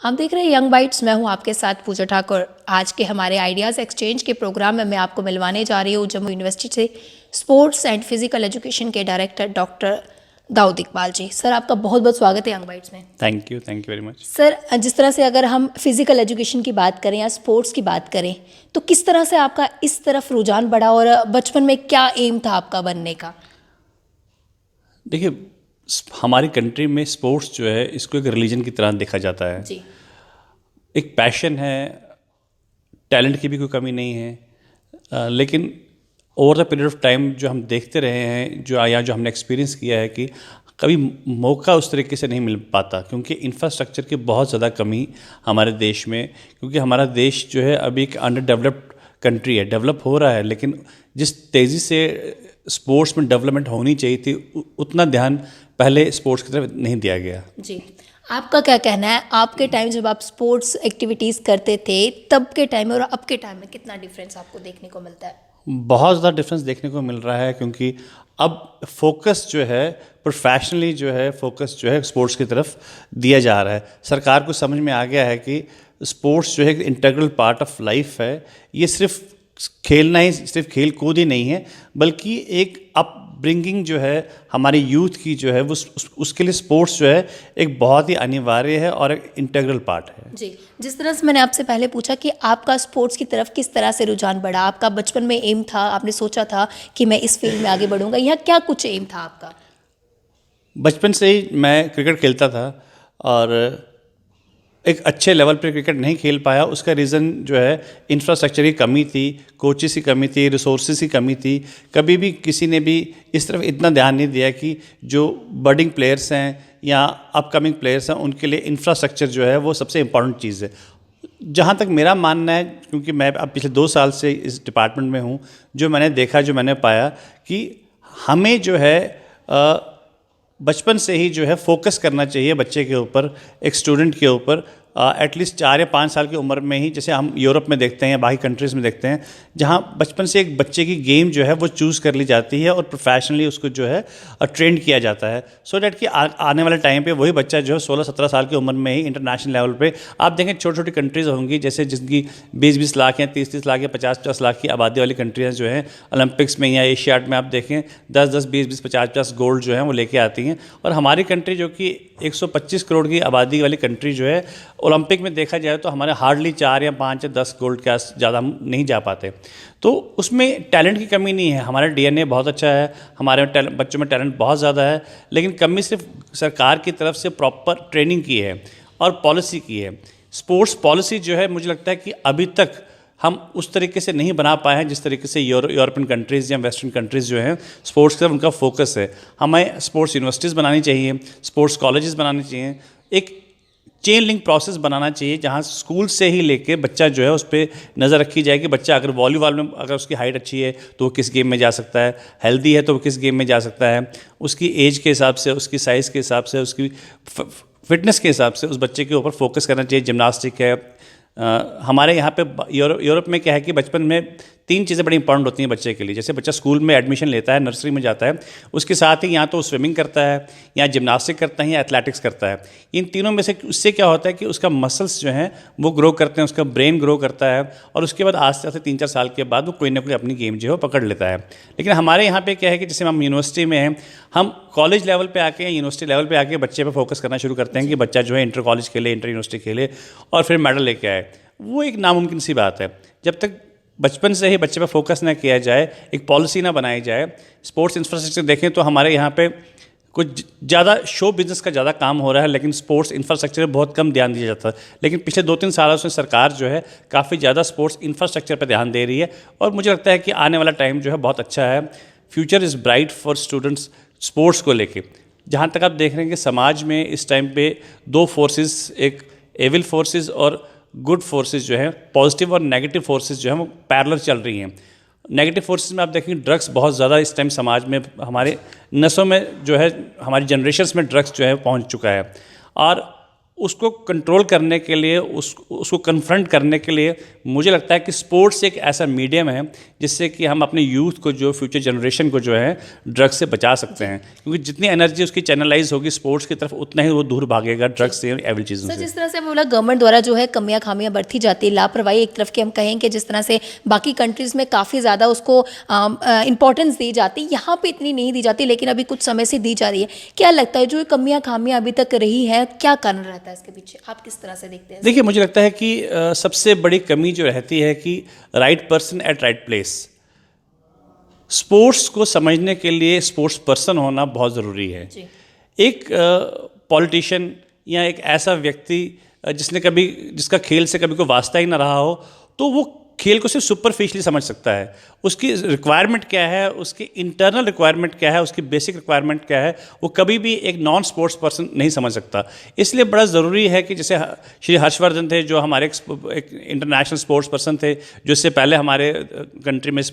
हम देख रहे हैं यंग बाइट्स। मैं हूं आपके साथ पूजा ठाकुर। आज के हमारे आइडियाज़ एक्सचेंज के प्रोग्राम में मैं आपको मिलवाने जा रही हूं जम्मू यूनिवर्सिटी से स्पोर्ट्स एंड फिजिकल एजुकेशन के director doctor Dawood Iqbal ji. Sir, आपका बहुत बहुत स्वागत है यंग बाइट्स में। Thank you very much. Sir, जिस तरह से अगर हम फिजिकल एजुकेशन की बात करें या स्पोर्ट्स की बात करें तो किस तरह से आपका इस तरफ रुझान बढ़ा और बचपन में क्या एम था आपका बनने का? देखिए, हमारी कंट्री में स्पोर्ट्स जो है इसको एक रिलीजन की तरह देखा जाता है जी। एक पैशन है, टैलेंट की भी कोई कमी नहीं है, लेकिन over the period of time जो हम देखते रहे हैं, जो हमने एक्सपीरियंस किया है कि कभी मौका उस तरीके से नहीं मिल पाता, क्योंकि इंफ्रास्ट्रक्चर की बहुत ज़्यादा कमी हमारे देश में, क्योंकि हमारा देश जो है अभी एक अंडर डेवलप्ड कंट्री है, डेवलप हो रहा है, लेकिन जिस तेज़ी से स्पोर्ट्स में डेवलपमेंट होनी चाहिए थी उतना ध्यान पहले स्पोर्ट्स की तरफ नहीं दिया गया। जी, आपका क्या कहना है? आपके टाइम जब आप स्पोर्ट्स एक्टिविटीज़ करते थे तब के टाइम में और अब के टाइम में कितना डिफरेंस आपको देखने को मिलता है? बहुत ज़्यादा डिफरेंस देखने को मिल रहा है, क्योंकि अब फोकस जो है प्रोफेशनली फोकस जो है स्पोर्ट्स की तरफ दिया जा रहा है। सरकार को समझ में आ गया है कि स्पोर्ट्स जो है एक इंटीग्रल पार्ट ऑफ लाइफ है। ये सिर्फ खेलना ही, सिर्फ खेल कूद ही नहीं है, बल्कि एक अपब्रिंगिंग जो है हमारी यूथ की जो है वो उसके लिए स्पोर्ट्स जो है एक बहुत ही अनिवार्य है और एक इंटीग्रल पार्ट है। जी, जिस तरह से मैंने आपसे पहले पूछा कि आपका स्पोर्ट्स की तरफ किस तरह से रुझान बढ़ा, आपका बचपन में एम था, आपने सोचा था कि मैं इस फील्ड में आगे बढ़ूंगा, या क्या कुछ एम था आपका? बचपन से ही मैं क्रिकेट खेलता था और एक अच्छे लेवल पे क्रिकेट नहीं खेल पाया। उसका रीज़न जो है इंफ्रास्ट्रक्चर की कमी थी, कोचेस की कमी थी, रिसोर्सेज की कमी थी। कभी भी किसी ने भी इस तरफ इतना ध्यान नहीं दिया कि जो बडिंग प्लेयर्स हैं या अपकमिंग प्लेयर्स हैं उनके लिए इंफ्रास्ट्रक्चर जो है वो सबसे इम्पॉर्टेंट चीज़ है। जहाँ तक मेरा मानना है, क्योंकि मैं अब पिछले 2 साल से इस डिपार्टमेंट में हूँ, जो मैंने देखा, जो मैंने पाया कि हमें जो है बचपन से ही जो है फोकस करना चाहिए बच्चे के ऊपर, एक स्टूडेंट के ऊपर। एटलीस्ट 4 या 5 साल की उम्र में ही, जैसे हम यूरोप में देखते हैं या बाकी कंट्रीज़ में देखते हैं, जहाँ बचपन से एक बच्चे की गेम जो है वो चूज़ कर ली जाती है और प्रोफेशनली उसको जो है ट्रेंड किया जाता है, सो डैट कि आने वाले टाइम पे वही बच्चा जो है 16-17 साल की उम्र में ही इंटरनेशनल लेवल पे, आप देखें छोटी छोटी कंट्रीज़ होंगी जैसे जिनकी 20-20 लाख या 30-30 लाख या 50-50 लाख की आबादी वाली कंट्रीज़ जो हैं ओलंपिक्स में या एशियाड में आप देखें 10-10, 20-20, 50-50 गोल्ड जो हैं वो लेके आती हैं। और हमारी कंट्री जो कि 125 करोड़ की आबादी वाली कंट्री जो है, ओलंपिक में देखा जाए तो हमारे हार्डली 4 या 5 या 10 गोल्ड के ज़्यादा हम नहीं जा पाते। तो उसमें टैलेंट की कमी नहीं है, हमारा डीएनए बहुत अच्छा है, हमारे बच्चों में टैलेंट बहुत ज़्यादा है, लेकिन कमी सिर्फ सरकार की तरफ से प्रॉपर ट्रेनिंग की है और पॉलिसी की है। स्पोर्ट्स पॉलिसी जो है मुझे लगता है कि अभी तक हम उस तरीके से नहीं बना पाए हैं जिस तरीके से यूरोपियन कंट्रीज़ या वेस्टर्न कंट्रीज़ जो हैं स्पोर्ट्स की तरफ उनका फोकस है। हमें स्पोर्ट्स यूनिवर्सिटीज़ बनानी चाहिए, स्पोर्ट्स कॉलेजेस बनाने चाहिए, एक चेन लिंक प्रोसेस बनाना चाहिए जहाँ स्कूल से ही लेके बच्चा जो है उस पर नज़र रखी जाए कि बच्चा अगर वॉलीबॉल में अगर उसकी हाइट अच्छी है तो वो किस गेम में जा सकता है, हेल्दी है तो वो किस गेम में जा सकता है, उसकी एज के हिसाब से, उसकी साइज़ के हिसाब से, उसकी फिटनेस के हिसाब से उस बच्चे के ऊपर फोकस करना चाहिए। जिम्नास्टिक है, हमारे यहाँ पे यूरोप में क्या है कि बचपन में 3 चीज़ें बड़ी इंपॉर्टेंट होती हैं बच्चे के लिए। जैसे बच्चा स्कूल में एडमिशन लेता है, नर्सरी में जाता है, उसके साथ ही या तो स्विमिंग करता है या जिम्नास्टिक करता है या एथलेटिक्स करता है। इन तीनों में से उससे क्या होता है कि उसका मसल्स जो हैं वो ग्रो करते हैं, उसका ब्रेन ग्रो करता है और उसके बाद आस्ते आस्ते 3-4 साल के बाद वो कोई ना कोई अपनी गेम जो है वो पकड़ लेता है। लेकिन हमारे यहाँ पर क्या है कि जैसे हम यूनिवर्सिटी में हैं, हम कॉलेज लेवल पर आके या यूनिवर्सिटी लेवल पर आके बच्चे पर फोकस करना शुरू करते हैं कि बच्चा जो है इंटर कॉलेज खेले, इंटर यूनिवर्सिटी खेले और फिर मेडल लेके आए। वो एक नामुमकिन सी बात है। जब तक बचपन से ही बच्चे पर फोकस ना किया जाए, एक पॉलिसी ना बनाई जाए। स्पोर्ट्स इंफ्रास्ट्रक्चर देखें तो हमारे यहाँ पे कुछ ज़्यादा शो बिजनेस का ज़्यादा काम हो रहा है, लेकिन स्पोर्ट्स इंफ्रास्ट्रक्चर पर बहुत कम ध्यान दिया जाता है। लेकिन पिछले 2-3 सालों से सरकार जो है काफ़ी ज़्यादा स्पोर्ट्स इंफ्रास्ट्रक्चर पर ध्यान दे रही है और मुझे लगता है कि आने वाला टाइम जो है बहुत अच्छा है। Future is bright for students sports को लेके। जहाँ तक आप देख रहे हैं कि समाज में इस टाइम पे 2 फोर्सेस, एक एविल फोर्सेस और गुड फोर्सेस जो है, पॉजिटिव और नेगेटिव फोर्सेस जो है वो पैरेलल चल रही हैं। नेगेटिव फोर्सेस में आप देखेंगे ड्रग्स बहुत ज़्यादा इस टाइम समाज में, हमारे नसों में जो है, हमारी जनरेशन्स में ड्रग्स जो है पहुंच चुका है। और उसको कंट्रोल करने के लिए, उसको कन्फ्रंट करने के लिए मुझे लगता है कि स्पोर्ट्स एक ऐसा मीडियम है जिससे कि हम अपने यूथ को, जो फ्यूचर जनरेशन को जो है ड्रग्स से बचा सकते हैं, क्योंकि जितनी एनर्जी उसकी चैनलाइज होगी स्पोर्ट्स की तरफ उतना ही वो दूर भागेगा ड्रग्स से, एविल चीज़ों सर, से। जिस तरह से बोला गवर्नमेंट द्वारा जो है कमियां खामियां बढ़ती जाती है, लापरवाही एक तरफ की हम कहें कि जिस तरह से बाकी कंट्रीज़ में काफ़ी ज़्यादा उसको इंपॉर्टेंस दी जाती, यहाँ पे इतनी नहीं दी जाती, लेकिन अभी कुछ समय से दी जा रही है। क्या लगता है जो ये कमियां खामियां अभी तक रही है, क्या कारण रहता है इसके पीछे, आप किस तरह से देखते हैं? देखिए, मुझे लगता है कि सबसे बड़ी कमी जो रहती है कि right person at right place. Sports को समझने के लिए स्पोर्ट्स पर्सन होना बहुत ज़रूरी है। जी। एक पॉलिटिशियन या एक ऐसा व्यक्ति जिसका खेल से कभी कोई वास्ता ही ना रहा हो, तो वो खेल को सिर्फ सुपरफिशियली समझ सकता है। उसकी रिक्वायरमेंट क्या है, उसकी इंटरनल रिक्वायरमेंट क्या है, उसकी बेसिक रिक्वायरमेंट क्या है, वो कभी भी एक नॉन स्पोर्ट्स पर्सन नहीं समझ सकता। इसलिए बड़ा ज़रूरी है कि जैसे श्री हर्षवर्धन थे, जो हमारे एक इंटरनेशनल स्पोर्ट्स पर्सन थे, जो इससे पहले हमारे कंट्री में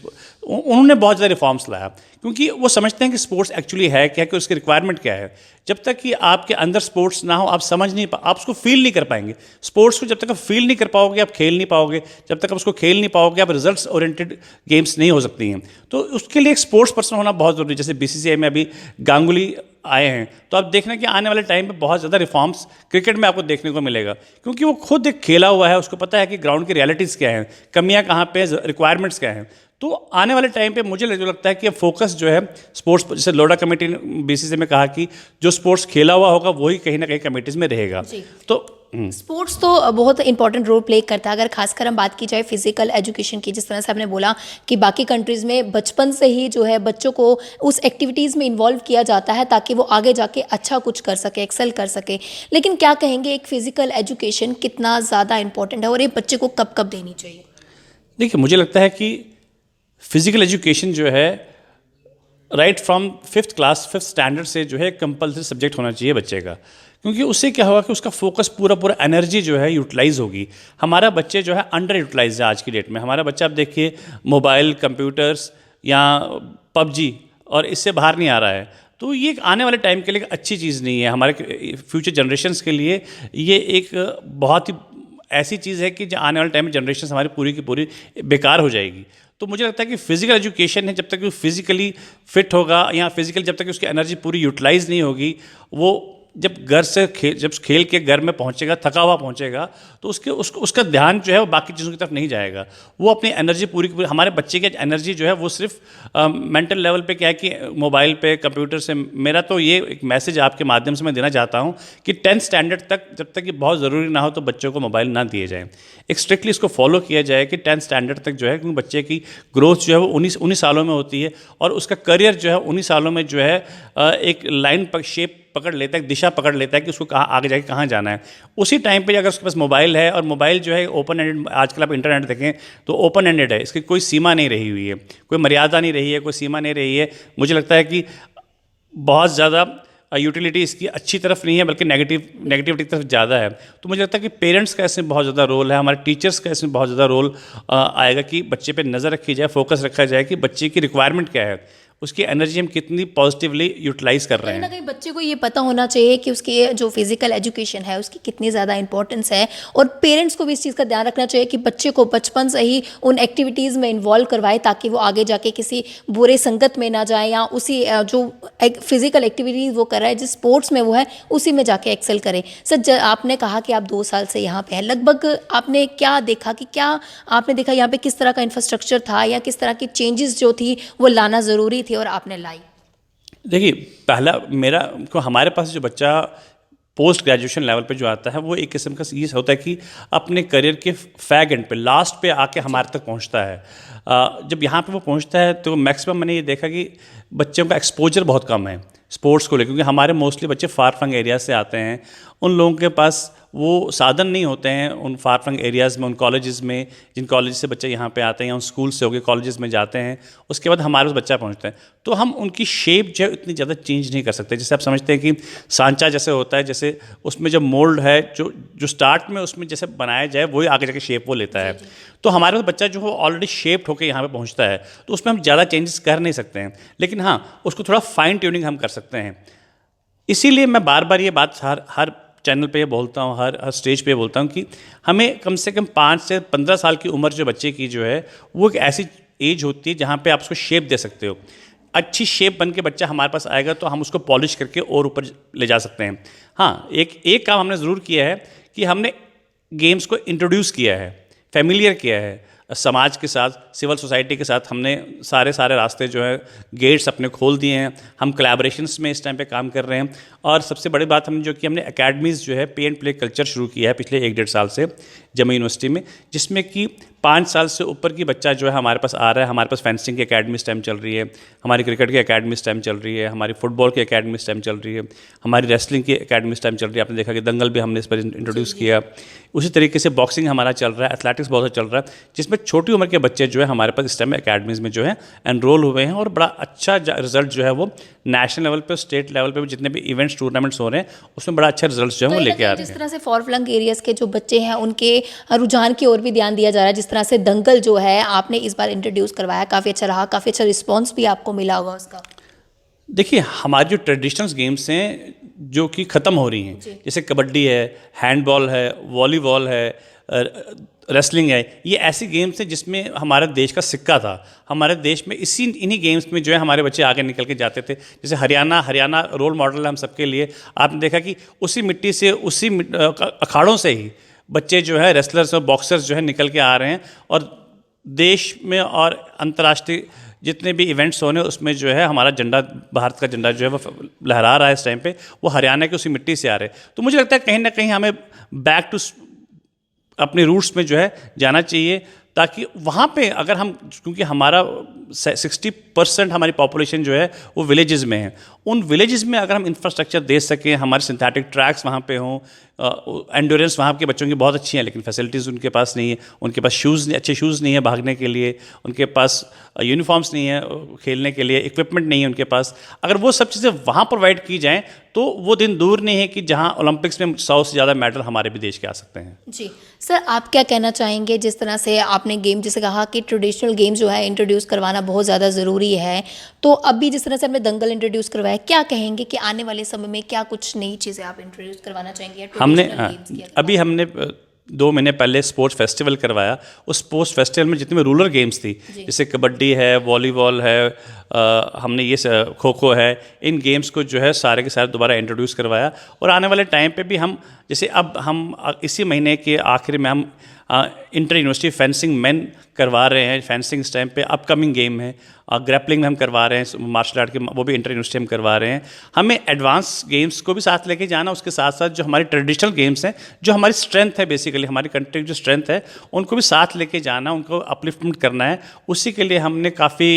उन्होंने बहुत ज़्यादा रिफॉर्म्स लाया, क्योंकि वो समझते हैं कि स्पोर्ट्स एक्चुअली है क्या, कि उसकी रिक्वायरमेंट क्या है। जब तक कि आपके अंदर स्पोर्ट्स ना हो, आप समझ नहीं आप उसको फील नहीं कर पाएंगे। स्पोर्ट्स को जब तक आप फील नहीं कर पाओगे, आप खेल नहीं पाओगे। जब तक आप उसको खेल नहीं पाओगे, आप रिजल्ट्स ओरिएंटेड गेम्स नहीं हो सकती हैं। तो उसके लिए एक स्पोर्ट्स पर्सन होना बहुत ज़रूरी है। जैसे बीसीसीआई में अभी गांगुली आए हैं, तो आप देखना कि आने वाले टाइम पे बहुत ज़्यादा रिफॉर्म्स क्रिकेट में आपको देखने को मिलेगा, क्योंकि वो खुद एक खेला हुआ है, उसको पता है कि ग्राउंड की रियलिटीज़ क्या हैं, कमियां कहाँ पे, रिक्वायरमेंट्स क्या हैं। तो आने वाले टाइम पे मुझे लगता है कि फोकस जो है स्पोर्ट्स, जैसे लोडा कमेटी ने बीसीसीआई में कहा कि जो स्पोर्ट्स खेला हुआ होगा वही कहीं ना कहीं कमेटीज़ में रहेगा। तो स्पोर्ट्स तो बहुत इंपॉर्टेंट रोल प्ले करता है। अगर खासकर हम बात की जाए फिजिकल एजुकेशन की, जिस तरह से आपने बोला कि बाकी कंट्रीज़ में बचपन से ही जो है बच्चों को उस एक्टिविटीज़ में इन्वॉल्व किया जाता है ताकि वो आगे जाके अच्छा कुछ कर सके, एक्सेल कर सके, लेकिन क्या कहेंगे एक फिजिकल एजुकेशन कितना ज़्यादा इंपॉर्टेंट है और ये बच्चे को कब कब देनी चाहिए? देखिए, मुझे लगता है कि फिजिकल एजुकेशन जो है right from 5th class 5th standard से जो है कंपल्सरी सब्जेक्ट होना चाहिए बच्चे का, क्योंकि उससे क्या होगा कि उसका फोकस पूरा एनर्जी जो है यूटिलाइज होगी। हमारा बच्चे जो है अंडर यूटिलाइज है आज की डेट में। हमारा बच्चा, आप देखिए, मोबाइल, कंप्यूटर्स या पबजी और इससे बाहर नहीं आ रहा है। तो ये आने वाले टाइम के लिए अच्छी चीज़ नहीं है। हमारे फ्यूचर जनरेशन्स के लिए ये एक बहुत ही ऐसी चीज़ है कि जो आने वाले टाइम में जनरेशन हमारी पूरी की पूरी बेकार हो जाएगी। तो मुझे लगता है कि फिजिकल एजुकेशन है, जब तक वो फिजिकली फिट होगा या फिजिकली जब तक उसकी एनर्जी पूरी यूटिलाइज नहीं होगी, वो जब घर से जब खेल के घर में पहुंचेगा, थका हुआ पहुंचेगा, तो उसका ध्यान जो है वो बाकी चीज़ों की तरफ नहीं जाएगा। वो अपनी एनर्जी पूरी की पूरी, हमारे बच्चे की एनर्जी जो है वो सिर्फ मेंटल लेवल पे क्या है कि मोबाइल पे, कंप्यूटर से। मेरा तो ये एक मैसेज आपके माध्यम से मैं देना चाहता हूँ कि 10th स्टैंडर्ड तक, जब तक ये बहुत ज़रूरी ना हो, तो बच्चों को मोबाइल ना दिए जाए। एक स्ट्रिक्टली इसको फॉलो किया जाए कि 10th स्टैंडर्ड तक जो है, क्योंकि बच्चे की ग्रोथ जो है वो 19 सालों में होती है और उसका करियर जो है 19 सालों में जो है एक लाइन पर शेप पकड़ लेता है, दिशा पकड़ लेता है कि उसको कहाँ आगे जाके कहाँ जाना है। उसी टाइम पे अगर उसके पास मोबाइल है, और मोबाइल जो है ओपन एंडेड, आजकल आप इंटरनेट देखें तो ओपन एंडेड है, इसकी कोई सीमा नहीं रही हुई है, कोई मर्यादा नहीं रही है, कोई सीमा नहीं रही है। मुझे लगता है कि बहुत ज़्यादा यूटिलिटी इसकी अच्छी तरफ नहीं है, बल्कि नेगेटिविटी की तरफ ज़्यादा है। तो मुझे लगता है कि पेरेंट्स का इसमें बहुत ज़्यादा रोल है, हमारे टीचर्स का इसमें बहुत ज़्यादा रोल आएगा कि बच्चे पे नज़र रखी जाए, फोकस रखा जाए कि बच्चे की रिक्वायरमेंट क्या है, उसकी एनर्जी हम कितनी पॉजिटिवली यूटिलाइज कर रहे हैं। कहीं ना कहीं बच्चे को ये पता होना चाहिए कि उसकी जो फिजिकल एजुकेशन है उसकी कितनी ज़्यादा इंपॉर्टेंस है, और पेरेंट्स को भी इस चीज़ का ध्यान रखना चाहिए कि बच्चे को बचपन से ही उन एक्टिविटीज़ में इन्वॉल्व करवाए ताकि वो आगे जाके किसी बुरे संगत में ना जाए, या उसी जो फिजिकल एक्टिविटीज़ वो कर रहा है, जिस स्पोर्ट्स में वो है उसी में जाके एक्सेल करे। सर, आपने कहा कि आप 2 साल से यहाँ पे हैं, लगभग आपने क्या देखा कि क्या आपने देखा यहाँ पे किस तरह का इंफ्रास्ट्रक्चर था या किस तरह की चेंजेस जो थी वो लाना ज़रूरी थी और आपने लाई? देखिए, पहला हमारे पास जो बच्चा पोस्ट ग्रेजुएशन लेवल पे जो आता है, वो एक किस्म का ये होता है कि अपने करियर के फैग एंड पे, लास्ट पे आके हमारे तक पहुंचता है। जब यहाँ पे वो पहुंचता है तो मैक्सिमम मैंने ये देखा कि बच्चों का एक्सपोजर बहुत कम है स्पोर्ट्स को लेकर, क्योंकि हमारे मोस्टली बच्चे फार फ्लंग एरिया से आते हैं। उन लोगों के पास वो साधन नहीं होते हैं उन फार फ्लंग एरियाज़ में, उन कॉलेजेस में, जिन कॉलेज से बच्चे यहाँ पे आते हैं या उन स्कूल से होकर कॉलेजेस में जाते हैं, उसके बाद हमारे पास बच्चा पहुँचता है। तो हम उनकी शेप जो है इतनी ज़्यादा चेंज नहीं कर सकते। जैसे आप समझते हैं कि सांचा जैसे होता है, जैसे उसमें जब मोल्ड है जो स्टार्ट में उसमें जैसे बनाया जाए वही आगे जाके शेप वो लेता है। तो हमारे पास बच्चा जो है ऑलरेडी शेप्ड होकर यहाँ पे पहुँचता है, तो उसमें हम ज़्यादा चेंजेस कर नहीं सकते हैं, लेकिन हाँ उसको थोड़ा फाइन ट्यूनिंग हम कर सकते हैं। इसीलिए मैं बार बार ये बात हर चैनल पे बोलता हूँ, हर स्टेज पे बोलता हूँ कि हमें कम से कम 5 से 15 साल की उम्र जो बच्चे की जो है वो एक ऐसी एज होती है जहाँ पे आप उसको शेप दे सकते हो। अच्छी शेप बन के बच्चा हमारे पास आएगा तो हम उसको पॉलिश करके और ऊपर ले जा सकते हैं। हाँ, एक काम हमने ज़रूर किया है कि हमने गेम्स को इंट्रोड्यूस किया है, फेमिलियर किया है समाज के साथ, सिविल सोसाइटी के साथ। हमने सारे रास्ते जो है गेट्स अपने खोल दिए हैं। हम कोलैबोरेशंस में इस टाइम पे काम कर रहे हैं। और सबसे बड़ी बात हमने एकेडमीज़ जो है पे एंड प्ले कल्चर शुरू किया है पिछले 1-1.5 साल से जम्मू यूनिवर्सिटी में, जिसमें कि 5 साल से ऊपर की बच्चा जो है हमारे पास आ रहा है। हमारे पास फेंसिंग की अकेडमी इस टाइम चल रही है, हमारी क्रिकेट की अकेडमी इस टाइम चल रही है, हमारी फुटबॉल की अकेडमी इस टाइम चल रही है, हमारी रेसलिंग की अकेडमी इस टाइम चल रही है। आपने देखा कि दंगल भी हमने इस पर इंट्रोड्यूस किया। उसी तरीके से बॉक्सिंग हमारा चल रहा है, एथलेटिक्स बहुत अच्छा चल रहा है, जिसमें छोटी उम्र के बच्चे जो है हमारे पास इस टाइम अकेडमीज़ में जो है एनरोल हुए हैं। और बड़ा अच्छा रिजल्ट जो है वो नेशनल लेवल पे, स्टेट लेवल पे भी जितने भी इवेंट्स टूर्नामेंट्स हो रहे हैं उसमें बड़ा अच्छा रिजल्ट जो है वो लेके आ रहे हैं। जिस तरह से फॉर फ्लंग एरियाज़ के जो बच्चे हैं उनके रुझान की ओर भी ध्यान दिया जा रहा है। जिस तरह से दंगल जो है आपने इस बार इंट्रोड्यूस करवाया, काफ़ी अच्छा रहा, काफ़ी अच्छा रिस्पॉन्स भी आपको मिला होगा उसका। देखिए, हमारी जो ट्रेडिशनल गेम्स हैं जो कि ख़त्म हो रही हैं, जैसे कबड्डी है, हैंडबॉल है, वॉलीबॉल है, रेसलिंग है, ये ऐसी गेम्स हैं जिसमें हमारे देश का सिक्का था। हमारे देश में इन्हीं गेम्स में जो है हमारे बच्चे आगे निकल के जाते थे। जैसे हरियाणा रोल मॉडल है हम सबके लिए। आपने देखा कि उसी मिट्टी से, उसी अखाड़ों से ही बच्चे जो है रेसलर्स और बॉक्सर्स जो है निकल के आ रहे हैं। और देश में और अंतर्राष्ट्रीय जितने भी इवेंट्स होने उसमें जो है हमारा झंडा, भारत का झंडा जो है वो लहरा रहा है इस टाइम पे। वो हरियाणा की उसी मिट्टी से आ रहे हैं। तो मुझे लगता है कहीं ना कहीं हमें बैक टू अपने रूट्स में जो है जाना चाहिए, ताकि वहाँ पे अगर हम, क्योंकि हमारा 60% हमारी पॉपुलेशन जो है वो विलेजेस में है, उन विलेजेस में अगर हम इंफ्रास्ट्रक्चर दे सकें, हमारे सिंथेटिक ट्रैक्स वहाँ पे हों, एंडोरेंस वहाँ के बच्चों की बहुत अच्छी हैं लेकिन फैसिलिटीज़ उनके पास नहीं है, उनके पास अच्छे शूज़ नहीं है भागने के लिए, उनके पास यूनिफॉर्म्स नहीं है खेलने के लिए, इक्विपमेंट नहीं है उनके पास। अगर वो सब चीज़ें वहाँ प्रोवाइड की जाएँ तो वो दिन दूर नहीं है कि जहाँ ओलंपिक्स में 100 से ज़्यादा मेडल हमारे भी देश के आ सकते हैं। जी सर, आप क्या कहना चाहेंगे, जिस तरह से आपने गेम जैसे कहा कि ट्रेडिशनल गेम जो है इंट्रोड्यूस करवाना बहुत ज़्यादा ज़रूरी है, तो अभी जिस तरह से हमने दंगल इंट्रोड्यूस करवाया, क्या कहेंगे कि आने वाले समय में क्या कुछ नई चीज़ें आप इंट्रोड्यूस करवाना चाहेंगे? अभी हमने 2 महीने पहले स्पोर्ट्स फेस्टिवल करवाया। उस स्पोर्ट्स फेस्टिवल में जितनी भी रूरल गेम्स थी, जैसे कबड्डी है, वॉलीबॉल है, हमने ये खो खो है, इन गेम्स को जो है सारे के सारे दोबारा इंट्रोड्यूस करवाया। और आने वाले टाइम पे भी हम, जैसे अब हम इसी महीने के आखिर में हम इंटर यूनिवर्सिटी फेंसिंग मेन करवा रहे हैं। फेंसिंग इस टाइम पे अपकमिंग गेम है। ग्रैपलिंग में हम करवा रहे हैं, मार्शल आर्ट के, वो भी इंटर यूनिवर्सिटी हम करवा रहे हैं। हमें एडवांस गेम्स को भी साथ लेके जाना, उसके साथ साथ जो हमारी ट्रेडिशनल गेम्स हैं, जो हमारी स्ट्रेंथ है, बेसिकली हमारी कंट्री की जो स्ट्रेंथ है, उनको भी साथ लेके जाना, उनको अपलिफ्टमेंट करना है। उसी के लिए हमने काफ़ी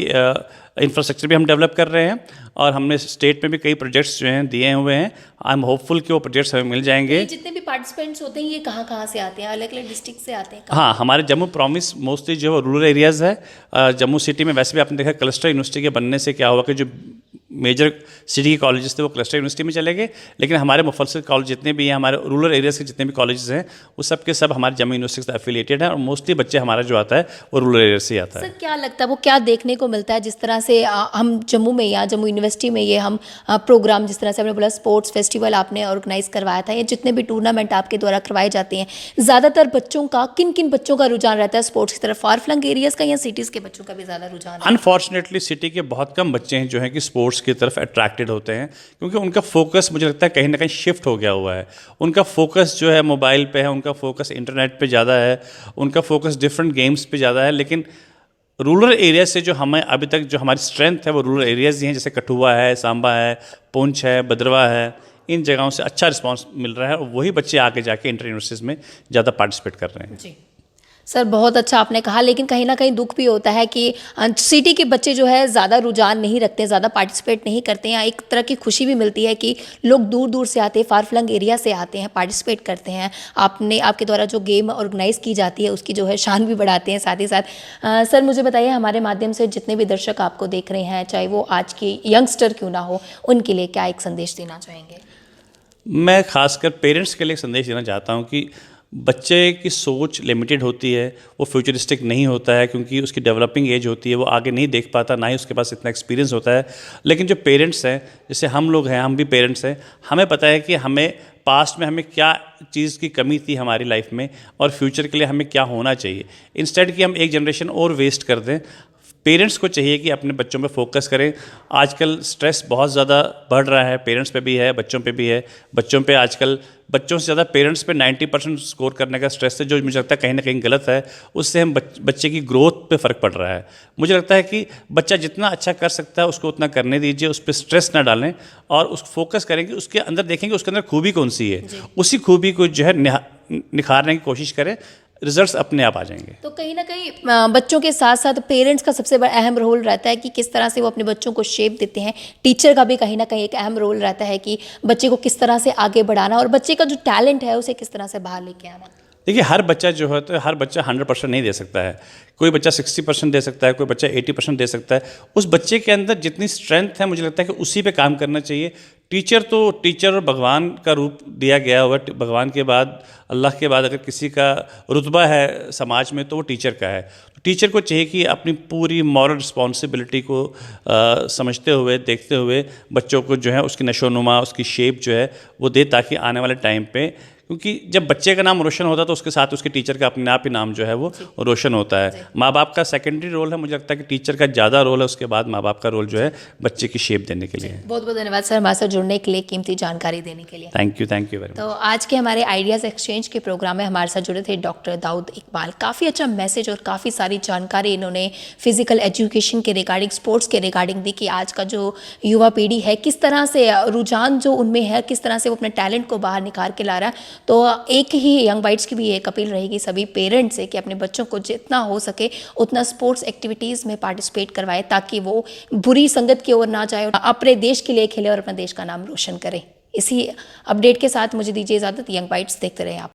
इंफ्रास्ट्रक्चर भी हम डेवलप कर रहे हैं और हमने स्टेट में भी कई प्रोजेक्ट्स जो हैं दिए हुए हैं। आई एम होपफुल कि वो प्रोजेक्ट्स हमें मिल जाएंगे। जितने भी पार्टिसिपेंट्स होते हैं ये कहाँ से आते हैं? अलग अलग डिस्ट्रिक्ट से आते हैं? हाँ, हमारे जम्मू प्रॉमिस मोस्टली जो है रूरल एरियाज़ है। जम्मू सिटी में वैसे भी आपने देखा क्लस्टर यूनिवर्सिटी के बनने से क्या हुआ कि जो मेजर सिटी के कॉलेजेस थे वो क्लस्टर यूनिवर्सिटी में चले गए, लेकिन हमारे मुफस्सिल कॉलेज जितने भी हैं, हमारे रूरल एरियाज़ के जितने भी कॉलेजेस हैं, वो सब के सब हमारे जम्मू यूनिवर्सिटी से एफिलिएटेड हैं। और मोस्टली बच्चे हमारा जो आता है वो रूरल एरिया से आता है। सर, क्या लगता है वो क्या देखने को मिलता है जिस तरह से हम जम्मू में या जम्मू यूनिवर्सिटी में ये हम प्रोग्राम, जिस तरह से आपने बोला स्पोर्ट्स फेस्टिवल आपने ऑर्गेनाइज करवाया था, ये जितने भी टूर्नामेंट आपके द्वारा करवाए जाते हैं, ज़्यादातर बच्चों का किन बच्चों का रुझान रहता है स्पोर्ट्स की तरफ? फार फ्लंग एरियाज़ का या सिटीज़ के बच्चों का भी ज़्यादा रुझान है? अनफॉर्चुनेटली सिटी के बहुत कम बच्चे हैं जो हैं कि स्पोर्ट्स की तरफ अट्रैक्टेड होते हैं, क्योंकि उनका फोकस मुझे लगता है कहीं ना कहीं शिफ्ट हो गया हुआ है। उनका फोकस जो है मोबाइल पे है, उनका फोकस इंटरनेट पे ज़्यादा है, उनका फोकस डिफरेंट गेम्स पे ज़्यादा है। लेकिन रूरल एरिया से जो हमें अभी तक जो हमारी स्ट्रेंथ है वो रूरल एरियाज़ ही हैं, जैसे कठुआ है, सांबा है, पुंछ है, भद्रवाह है। इन जगहों से अच्छा रिस्पांस मिल रहा है और वही बच्चे आगे जाके इंटर यूनिवर्सिटीज़ में ज़्यादा पार्टिसिपेट कर रहे हैं। जी सर, बहुत अच्छा आपने कहा, लेकिन कहीं ना कहीं दुख भी होता है कि सिटी के बच्चे जो है ज़्यादा रुझान नहीं रखते, ज़्यादा पार्टिसिपेट नहीं करते हैं। एक तरह की खुशी भी मिलती है कि लोग दूर दूर से आते हैं, फार फ्लंग एरिया से आते हैं, पार्टिसिपेट करते हैं। आपके द्वारा जो गेम ऑर्गेनाइज़ की जाती है उसकी जो है शान भी बढ़ाते हैं साथ ही साथ। सर, मुझे बताइए, हमारे माध्यम से जितने भी दर्शक आपको देख रहे हैं, चाहे वो आज के यंगस्टर क्यों ना हो, उनके लिए क्या एक संदेश देना चाहेंगे? मैं खासकर पेरेंट्स के लिए संदेश देना चाहता हूँ कि बच्चे की सोच लिमिटेड होती है, वो फ्यूचरिस्टिक नहीं होता है क्योंकि उसकी डेवलपिंग एज होती है, वो आगे नहीं देख पाता, ना ही उसके पास इतना एक्सपीरियंस होता है। लेकिन जो पेरेंट्स हैं, जैसे हम लोग हैं, हम भी पेरेंट्स हैं, हमें पता है कि हमें पास्ट में हमें क्या चीज़ की कमी थी हमारी लाइफ में और फ्यूचर के लिए हमें क्या होना चाहिए। इंस्टेड कि हम एक जनरेशन और वेस्ट कर दें, पेरेंट्स को चाहिए कि अपने बच्चों पे फोकस करें। आजकल स्ट्रेस बहुत ज़्यादा बढ़ रहा है, पेरेंट्स पे भी है, बच्चों पे भी है। बच्चों पे आजकल बच्चों से ज़्यादा पेरेंट्स पे 90% स्कोर करने का स्ट्रेस है, जो मुझे लगता है कहीं ना कहीं गलत है। उससे हम बच्चे की ग्रोथ पे फ़र्क पड़ रहा है। मुझे लगता है कि बच्चा जितना अच्छा कर सकता है उसको उतना करने दीजिए, उस पर स्ट्रेस ना डालें और उस फोकस करेंगे, उसके अंदर देखेंगे उसके अंदर खूबी कौन सी है, उसी खूबी को जो है निखारने की कोशिश करें, रिजल्ट्स अपने आप आ जाएंगे। तो कहीं ना कहीं बच्चों के साथ साथ पेरेंट्स का सबसे बड़ा अहम रोल रहता है कि किस तरह से वो अपने बच्चों को शेप देते हैं। टीचर का भी कहीं ना कहीं एक अहम रोल रहता है कि बच्चे को किस तरह से आगे बढ़ाना और बच्चे का जो टैलेंट है उसे किस तरह से बाहर लेके आना। देखिए, हर बच्चा जो है तो हर बच्चा 100% नहीं दे सकता है। कोई बच्चा 60% दे सकता है, कोई बच्चा 80% दे सकता है। उस बच्चे के अंदर जितनी स्ट्रेंथ है, मुझे लगता है कि उसी पे काम करना चाहिए। टीचर और भगवान का रूप दिया गया हुआ। भगवान के बाद, अल्लाह के बाद अगर किसी का रुतबा है समाज में तो वो टीचर का है। तो टीचर को चाहिए कि अपनी पूरी मॉरल रिस्पॉन्सिबिलिटी को समझते हुए, देखते हुए बच्चों को जो है उसकी नशोनुमा, उसकी शेप जो है वो दे, ताकि आने वाले टाइम पे, क्योंकि जब बच्चे का नाम रोशन होता है तो उसके साथ उसके टीचर का अपने आप ही नाम जो है वो रोशन होता है। माँ बाप का सेकेंडरी रोल है, मुझे लगता है कि टीचर का ज़्यादा रोल है, उसके बाद माँ बाप का रोल जो है बच्चे की शेप देने के लिए। बहुत बहुत धन्यवाद सर हमारे साथ जुड़ने के लिए, कीमती जानकारी देने के लिए। Thank you very much. तो आज के हमारे आइडियाज़ एक्सचेंज के प्रोग्राम में हमारे साथ जुड़े थे डॉक्टर दाऊद इकबाल। काफ़ी अच्छा मैसेज और काफ़ी सारी जानकारी इन्होंने फिजिकल एजुकेशन के रिगार्डिंग, स्पोर्ट्स के रिगार्डिंग दी कि आज का जो युवा पीढ़ी है किस तरह से रुझान जो उनमें है, किस तरह से वो अपने टैलेंट को बाहर निखार के ला रहा है। तो एक ही यंग बाइट्स की भी एक अपील रहेगी सभी पेरेंट्स से कि अपने बच्चों को जितना हो सके उतना स्पोर्ट्स एक्टिविटीज़ में पार्टिसिपेट करवाए, ताकि वो बुरी संगत की ओर ना जाए और अपने देश के लिए खेले और अपने देश का नाम रोशन करे। इसी अपडेट के साथ मुझे दीजिए इजाज़त। यंग बाइट्स देखते रहे आप।